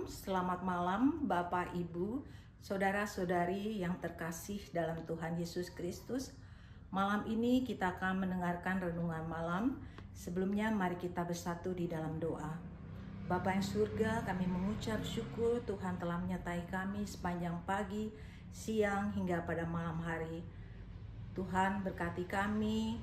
selamat malam Bapak, Ibu, saudara-saudari yang terkasih dalam Tuhan Yesus Kristus. Malam ini kita akan mendengarkan renungan malam. Sebelumnya mari kita bersatu di dalam doa. Bapa yang surga, kami mengucap syukur Tuhan telah menyertai kami sepanjang pagi, siang hingga pada malam hari. Tuhan berkati kami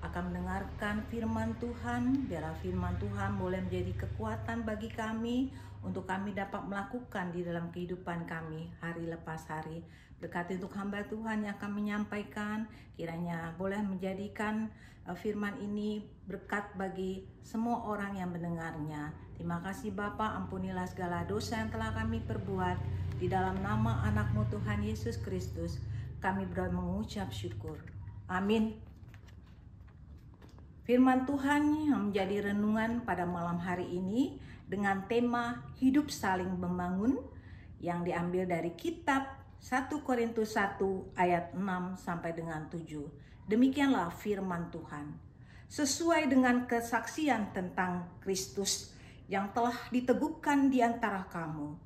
akan mendengarkan firman Tuhan, biarlah firman Tuhan boleh menjadi kekuatan bagi kami untuk kami dapat melakukan di dalam kehidupan kami hari lepas hari. Berkati untuk hamba Tuhan yang akan menyampaikan, kiranya boleh menjadikan firman ini berkat bagi semua orang yang mendengarnya. Terima kasih Bapa, ampunilah segala dosa yang telah kami perbuat. Di dalam nama anak-Mu Tuhan Yesus Kristus, kami berdoa mengucap syukur. Amin. Firman Tuhan yang menjadi renungan pada malam hari ini dengan tema hidup saling membangun yang diambil dari kitab 1 Korintus 1 ayat 6 sampai dengan 7. Demikianlah firman Tuhan. Sesuai dengan kesaksian tentang Kristus yang telah diteguhkan di antara kamu,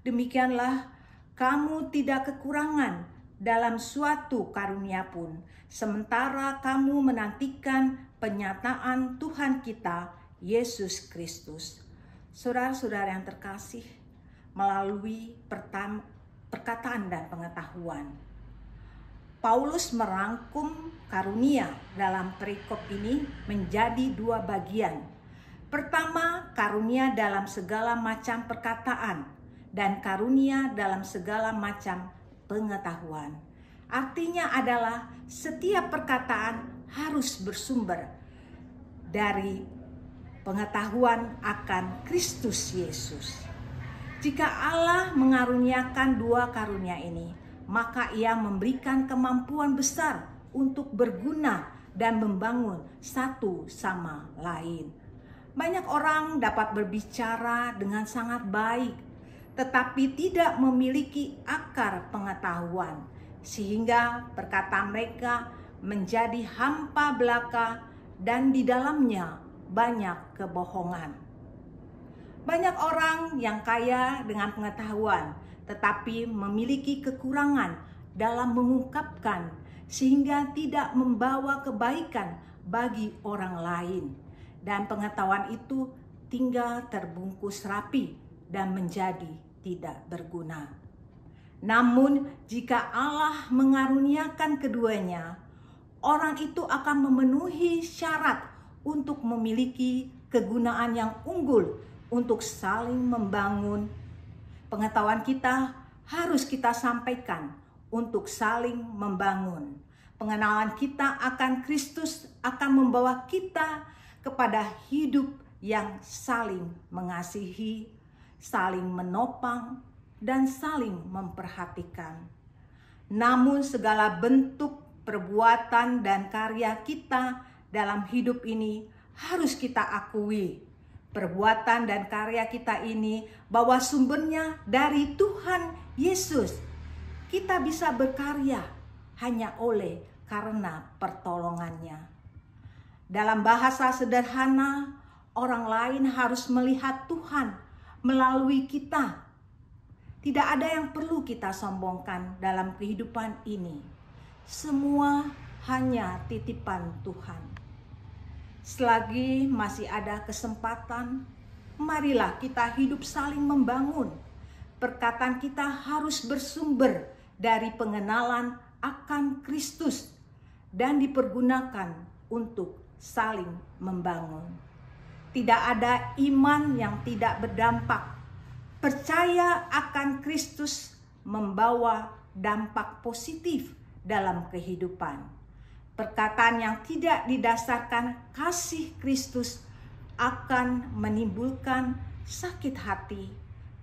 demikianlah kamu tidak kekurangan dalam suatu karunia pun, sementara kamu menantikan penyataan Tuhan kita, Yesus Kristus. Saudara-saudara yang terkasih, melalui perkataan dan pengetahuan, Paulus merangkum karunia dalam perikop ini menjadi dua bagian. Pertama, karunia dalam segala macam perkataan dan karunia dalam segala macam pengetahuan. Artinya adalah setiap perkataan harus bersumber dari pengetahuan akan Kristus Yesus. Jika Allah mengaruniakan dua karunia ini, maka Ia memberikan kemampuan besar untuk berguna dan membangun satu sama lain. Banyak orang dapat berbicara dengan sangat baik, tetapi tidak memiliki akar pengetahuan, sehingga perkataan mereka menjadi hampa belaka dan di dalamnya banyak kebohongan. Banyak orang yang kaya dengan pengetahuan, tetapi memiliki kekurangan dalam mengungkapkan sehingga tidak membawa kebaikan bagi orang lain. Dan pengetahuan itu tinggal terbungkus rapi dan menjadi tidak berguna. Namun jika Allah mengaruniakan keduanya, orang itu akan memenuhi syarat untuk memiliki kegunaan yang unggul untuk saling membangun. Pengetahuan kita harus kita sampaikan untuk saling membangun. Pengenalan kita akan Kristus akan membawa kita kepada hidup yang saling mengasihi, saling menopang, dan saling memperhatikan. Namun segala bentuk perbuatan dan karya kita dalam hidup ini harus kita akui. Perbuatan dan karya kita ini bahwa sumbernya dari Tuhan Yesus. Kita bisa berkarya hanya oleh karena pertolongannya. Dalam bahasa sederhana, orang lain harus melihat Tuhan melalui kita. Tidak ada yang perlu kita sombongkan dalam kehidupan ini. Semua hanya titipan Tuhan. Selagi masih ada kesempatan, marilah kita hidup saling membangun. Perkataan kita harus bersumber dari pengenalan akan Kristus dan dipergunakan untuk saling membangun. Tidak ada iman yang tidak berdampak. Percaya akan Kristus membawa dampak positif dalam kehidupan. Perkataan yang tidak didasarkan kasih Kristus akan menimbulkan sakit hati,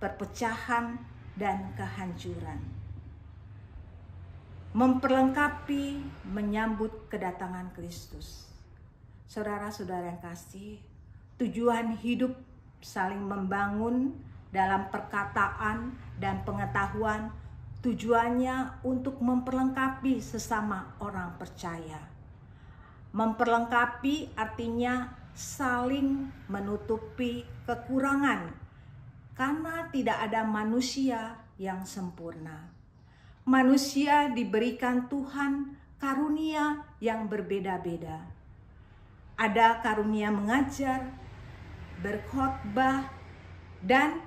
perpecahan, dan kehancuran. Memperlengkapi menyambut kedatangan Kristus. Saudara-saudara yang kasih, tujuan hidup saling membangun dalam perkataan dan pengetahuan tujuannya untuk memperlengkapi sesama orang percaya. Memperlengkapi artinya saling menutupi kekurangan karena tidak ada manusia yang sempurna. Manusia diberikan Tuhan karunia yang berbeda-beda. Ada karunia mengajar, berkhotbah, dan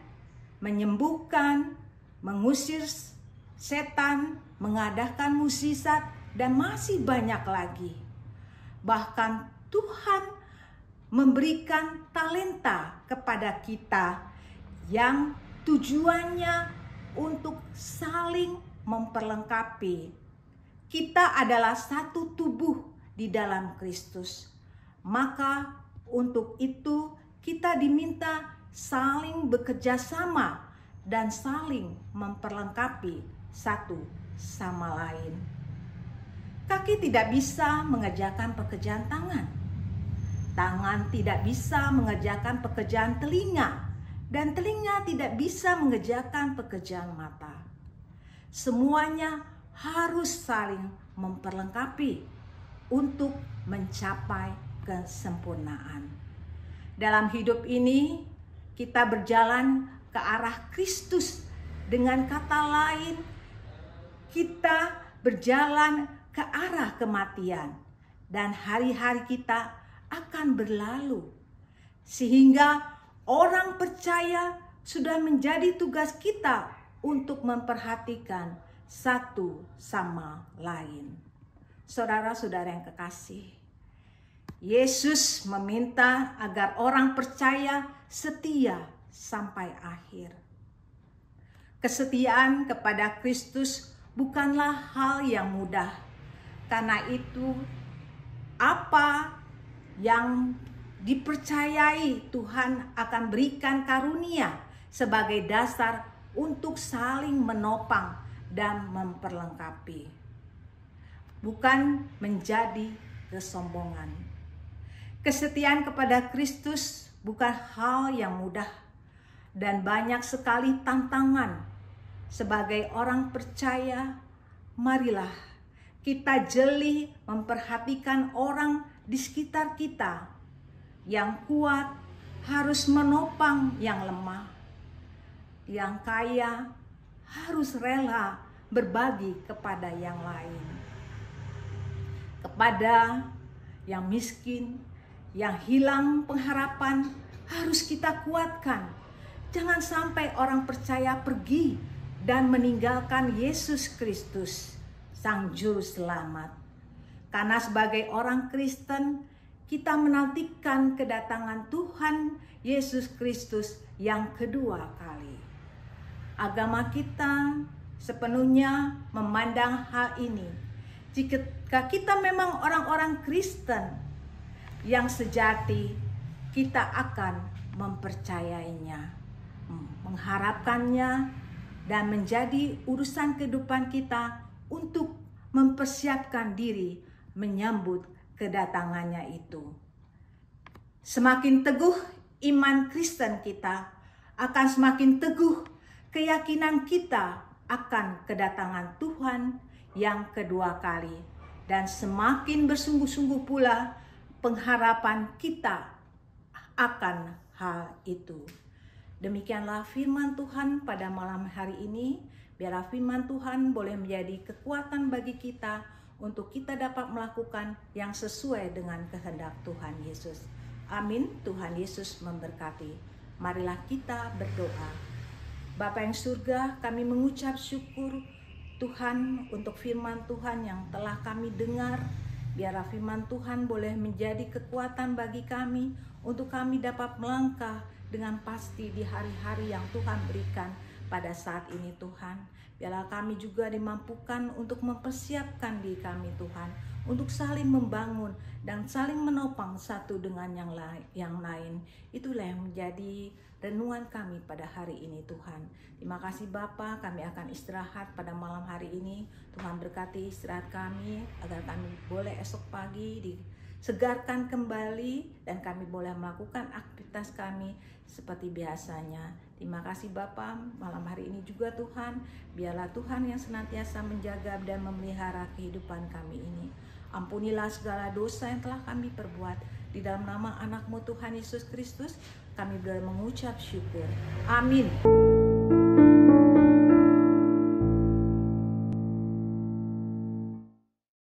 menyembuhkan, mengusir setan, mengadakan mukjizat, dan masih banyak lagi. Bahkan Tuhan memberikan talenta kepada kita yang tujuannya untuk saling memperlengkapi. Kita adalah satu tubuh di dalam Kristus. Maka untuk itu kita diminta saling bekerja sama dan saling memperlengkapi satu sama lain. Kaki tidak bisa mengerjakan pekerjaan tangan. Tangan tidak bisa mengerjakan pekerjaan telinga. Dan telinga tidak bisa mengerjakan pekerjaan mata. Semuanya harus saling memperlengkapi untuk mencapai kesempurnaan. Dalam hidup ini kita berjalan ke arah Kristus. Dengan kata lain, kita berjalan ke arah kematian dan hari-hari kita akan berlalu. Sehingga orang percaya sudah menjadi tugas kita untuk memperhatikan satu sama lain. Saudara-saudara yang kekasih, Yesus meminta agar orang percaya setia sampai akhir. Kesetiaan kepada Kristus bukanlah hal yang mudah. Karena itu, apa yang dipercayai Tuhan akan berikan karunia sebagai dasar untuk saling menopang dan memperlengkapi. Bukan menjadi kesombongan. Kesetiaan kepada Kristus bukan hal yang mudah dan banyak sekali tantangan. Sebagai orang percaya, marilah kita jeli memperhatikan orang di sekitar kita. Yang kuat harus menopang yang lemah. Yang kaya harus rela berbagi kepada yang lain. Kepada yang miskin, yang hilang pengharapan, harus kita kuatkan. Jangan sampai orang percaya pergi dan meninggalkan Yesus Kristus, Sang Juru Selamat. Karena sebagai orang Kristen, kita menantikan kedatangan Tuhan Yesus Kristus yang kedua kali. Agama kita sepenuhnya memandang hal ini. Jika kita memang orang-orang Kristen yang sejati, kita akan mempercayainya, mengharapkannya, dan menjadi urusan kehidupan kita untuk mempersiapkan diri menyambut kedatangannya itu. Semakin teguh iman Kristen kita, akan semakin teguh keyakinan kita akan kedatangan Tuhan yang kedua kali. Dan semakin bersungguh-sungguh pula pengharapan kita akan hal itu. Demikianlah firman Tuhan pada malam hari ini. Biarlah firman Tuhan boleh menjadi kekuatan bagi kita untuk kita dapat melakukan yang sesuai dengan kehendak Tuhan Yesus. Amin. Tuhan Yesus memberkati. Marilah kita berdoa. Bapa yang surga, kami mengucap syukur Tuhan untuk firman Tuhan yang telah kami dengar. Biarlah firman Tuhan boleh menjadi kekuatan bagi kami untuk kami dapat melangkah dengan pasti di hari-hari yang Tuhan berikan pada saat ini Tuhan. Biarlah kami juga dimampukan untuk mempersiapkan diri kami Tuhan, untuk saling membangun dan saling menopang satu dengan yang lain. Itulah yang menjadi renungan kami pada hari ini Tuhan. Terima kasih Bapa, kami akan istirahat pada malam hari ini. Tuhan berkati istirahat kami agar kami boleh esok pagi disegarkan kembali dan kami boleh melakukan aktivitas kami seperti biasanya. Terima kasih Bapa, malam hari ini juga Tuhan, biarlah Tuhan yang senantiasa menjaga dan memelihara kehidupan kami ini. Ampunilah segala dosa yang telah kami perbuat Di dalam nama anak-Mu Tuhan Yesus Kristus, kami mengucap syukur. Amin.